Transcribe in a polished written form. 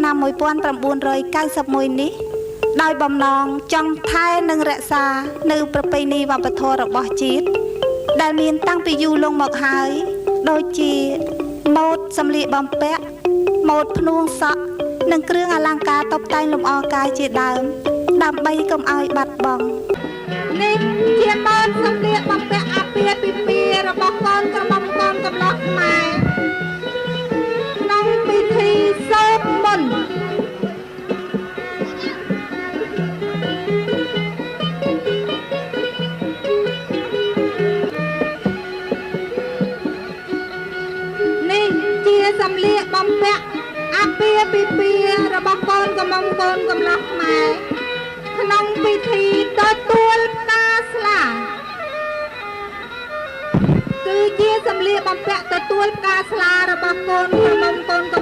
ឆ្នាំ 1991 នេះដោយបំណងចង់ថែនិងរក្សានៅប្រពៃណីវប្បធម៌របស់ជាតិដែលមានតាំងពីយូរលង់មកហើយដូចជាម៉ូដសម្លៀកបំពាក់ម៉ូដភ្នួងសក់និងគ្រឿងអលង្ការតុបតែងលម្អកាយជាដើមដើម្បីកុំឲ្យបាត់បង់នេះជាម៉ូដសម្លៀកបំពាក់អាពាហ៍ពិពាហ៍របស់កូនក្រមុំកូនកំឡោះខ្មែរក្នុងពិធីសូត្រមន្តនេះជាសម្លៀកបំពាក់អាពាហ៍ពិពាហ៍របស់កូនក្រមុំកូនកំឡោះខ្មែរក្នុងពិធីទទួលផ្កាស្លាគឺជាសម្លៀកបំពាក់ទទួលផ្កាស្លារបស់កូនក្រមុំកូនកំ